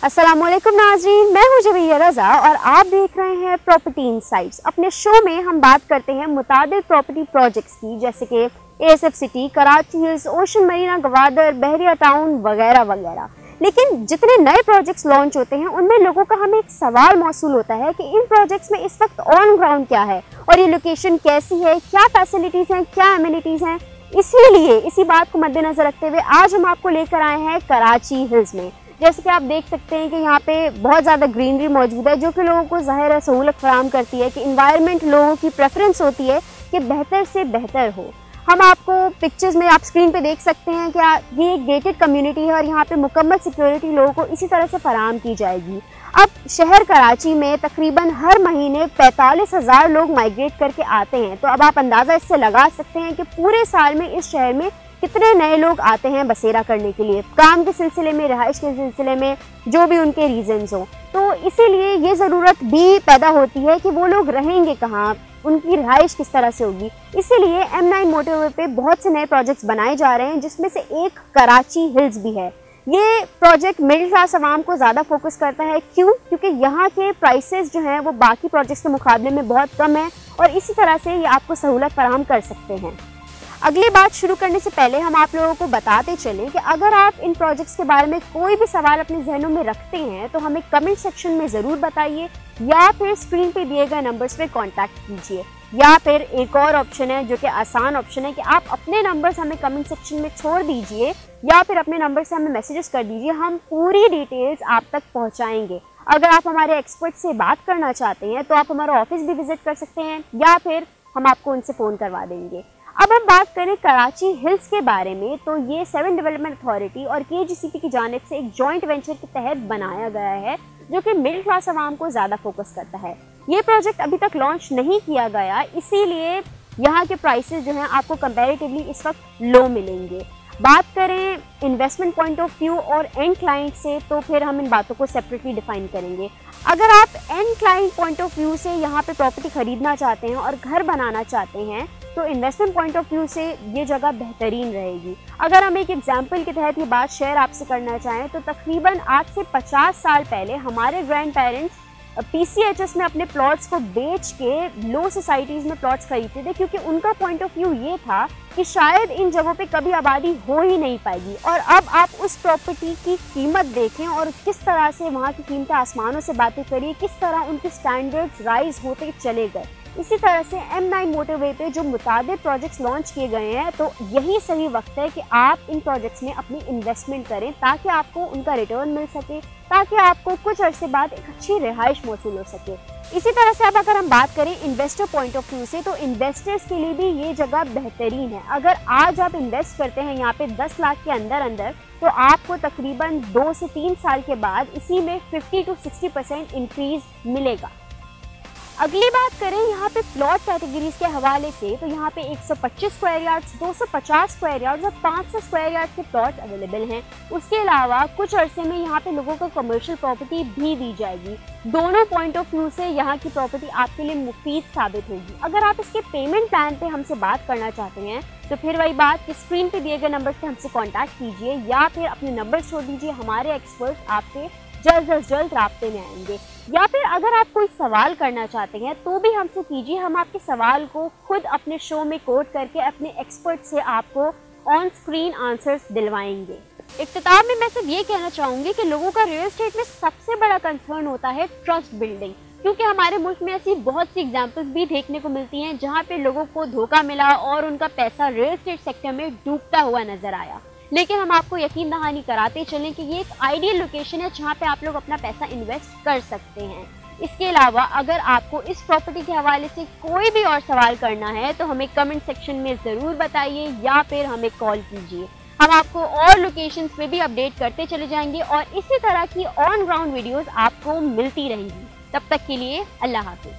अस्सलामुअलैकुम नाज़रीन, मैं हूं जवीया रज़ा और आप देख रहे हैं प्रॉपर्टी इनसाइट्स। अपने शो में हम बात करते हैं मुताबिक प्रॉपर्टी प्रोजेक्ट्स की, जैसे कि ASF City, Karachi Hills, Ocean Marina, Gwadar, Bahria Town वगैरह वगैरह। लेकिन जितने नए प्रोजेक्ट्स लॉन्च होते हैं उनमें लोगों का हमें एक सवाल मौसूल होता है कि इन प्रोजेक्ट्स में इस वक्त ऑन ग्राउंड क्या है और ये लोकेशन कैसी है, क्या फैसिलिटीज़ हैं, क्या एमिनिटीज़ हैं। इसीलिए इसी बात को मद्देनजर रखते हुए आज हम आपको लेकर आए हैं कराची हिल्स में। जैसे कि आप देख सकते हैं कि यहाँ पे बहुत ज़्यादा ग्रीनरी मौजूद है, जो कि लोगों को ज़ाहिर है सहूलत फराहम करती है कि इन्वायरमेंट लोगों की प्रेफरेंस होती है कि बेहतर से बेहतर हो। हम आपको पिक्चर्स में आप स्क्रीन पे देख सकते हैं कि ये एक गेटेड कम्युनिटी है और यहाँ पे मुकम्मल सिक्योरिटी लोगों को इसी तरह से फराहम की जाएगी। अब शहर कराची में तकरीबन हर महीने 45,000 लोग माइग्रेट करके आते हैं, तो अब आप अंदाज़ा इससे लगा सकते हैं कि पूरे साल में इस शहर में कितने नए लोग आते हैं बसेरा करने के लिए, काम के सिलसिले में, रहाइश के सिलसिले में, जो भी उनके रीजंस हों। तो इसीलिए ये ज़रूरत भी पैदा होती है कि वो लोग रहेंगे कहाँ, उनकी रहाइश किस तरह से होगी। इसीलिए M9 मोटरवे पे बहुत से नए प्रोजेक्ट्स बनाए जा रहे हैं, जिसमें से एक कराची हिल्स भी है। ये प्रोजेक्ट मिडिल क्लास आवाम को ज़्यादा फोकस करता है। क्यों? क्योंकि यहाँ के प्राइसेस जो हैं वो बाकी प्रोजेक्ट्स के मुकाबले में बहुत कम है और इसी तरह से ये आपको सहूलत फराहम कर सकते हैं। अगली बात शुरू करने से पहले हम आप लोगों को बताते चलें कि अगर आप इन प्रोजेक्ट्स के बारे में कोई भी सवाल अपने जहनों में रखते हैं तो हमें कमेंट सेक्शन में ज़रूर बताइए या फिर स्क्रीन पे दिए गए नंबर्स पे कांटेक्ट कीजिए। या फिर एक और ऑप्शन है जो कि आसान ऑप्शन है कि आप अपने नंबर्स हमें कमेंट सेक्शन में छोड़ दीजिए या फिर अपने नंबर से हमें मैसेजेस कर दीजिए, हम पूरी डिटेल्स आप तक पहुँचाएँगे। अगर आप हमारे एक्सपर्ट से बात करना चाहते हैं तो आप हमारा ऑफिस भी विजिट कर सकते हैं या फिर हम आपको उनसे फ़ोन करवा देंगे। अब हम बात करें कराची हिल्स के बारे में, तो ये 7 डेवलपमेंट अथॉरिटी और KGCP की जानिब से एक जॉइंट वेंचर के तहत बनाया गया है, जो कि मिडिल क्लास आवाम को ज़्यादा फोकस करता है। ये प्रोजेक्ट अभी तक लॉन्च नहीं किया गया, इसीलिए यहाँ के प्राइसेस जो हैं आपको कंपैरेटिवली इस वक्त लो मिलेंगे। बात करें इन्वेस्टमेंट पॉइंट ऑफ व्यू और एंड क्लाइंट से, तो फिर हम इन बातों को सेपरेटली डिफाइन करेंगे। अगर आप and client point of view से यहाँ पे प्रॉपर्टी खरीदना चाहते हैं और घर बनाना चाहते हैं तो इन्वेस्टमेंट पॉइंट ऑफ व्यू से ये जगह बेहतरीन रहेगी। अगर हम एक एग्जांपल के तहत ये बात शेयर आपसे करना चाहें तो तकरीबन आज से 50 साल पहले हमारे ग्रैंड पेरेंट्स PCHS में अपने प्लॉट्स को बेच के लो सोसाइटीज़ में प्लॉट्स खरीदते थे, क्योंकि उनका पॉइंट ऑफ व्यू ये था कि शायद इन जगहों पे कभी आबादी हो ही नहीं पाएगी। और अब आप उस प्रॉपर्टी की कीमत देखें और किस तरह से वहाँ की कीमतें आसमानों से बातें करिए, किस तरह उनके स्टैंडर्ड्स राइज होते चले गए। इसी तरह से M9 मोटरवे पे जो मुताबिक प्रोजेक्ट्स लॉन्च किए गए हैं, तो यही सही वक्त है कि आप इन प्रोजेक्ट्स में अपनी इन्वेस्टमेंट करें ताकि आपको उनका रिटर्न मिल सके, ताकि आपको कुछ अरसे बाद एक अच्छी रिहाइश मौसूल हो सके। इसी तरह से अब अगर हम बात करें इन्वेस्टर पॉइंट ऑफ व्यू से, तो इन्वेस्टर्स के लिए भी ये जगह बेहतरीन है। अगर आज आप इन्वेस्ट करते हैं यहाँ पे 10 लाख के अंदर तो आपको तकरीबन 2 से 3 साल के बाद इसी में 50 to 60% इंक्रीज मिलेगा। अगली बात करें यहाँ पे प्लॉट कैटेगरीज के हवाले से, तो यहाँ पे 125 स्क्वायर यार्ड्स, 250 स्क्वायर यार्ड्स और 500 स्क्वायर यार्ड्स के प्लॉट अवेलेबल हैं। उसके अलावा कुछ अरसे में यहाँ पे लोगों को कमर्शियल प्रॉपर्टी भी दी जाएगी। दोनों पॉइंट ऑफ व्यू से यहाँ की प्रॉपर्टी आपके लिए मुफीद साबित होगी। अगर आप इसके पेमेंट प्लान पे हमसे बात करना चाहते हैं तो फिर वही बात कि स्क्रीन पे दिए गए नंबर पे हमसे कॉन्टैक्ट कीजिए या फिर अपने नंबर छोड़ दीजिए, हमारे एक्सपर्ट आपसे जल्द से जल्द राब्ते में आएंगे। या फिर अगर आप कोई सवाल करना चाहते हैं तो भी हमसे कीजिए, हम आपके सवाल को खुद अपने शो में कोट करके अपने एक्सपर्ट से आपको ऑन स्क्रीन आंसर्स दिलवाएंगे। इख्तिताम में मैं सिर्फ ये कहना चाहूँगी कि लोगों का रियल एस्टेट में सबसे बड़ा कंसर्न होता है ट्रस्ट बिल्डिंग, क्योंकि हमारे मुल्क में ऐसी बहुत सी एग्जाम्पल्स भी देखने को मिलती हैं जहाँ पे लोगों को धोखा मिला और उनका पैसा रियल एस्टेट सेक्टर में डूबता हुआ नजर आया। लेकिन हम आपको यकीन दहानी कराते चलें कि ये एक आइडियल लोकेशन है जहाँ पे आप लोग अपना पैसा इन्वेस्ट कर सकते हैं। इसके अलावा अगर आपको इस प्रॉपर्टी के हवाले से कोई भी और सवाल करना है तो हमें कमेंट सेक्शन में ज़रूर बताइए या फिर हमें कॉल कीजिए। हम आपको और लोकेशंस पे भी अपडेट करते चले जाएंगे और इसी तरह की ऑन ग्राउंड वीडियोस आपको मिलती रहेंगी। तब तक के लिए अल्लाह हाफिज़।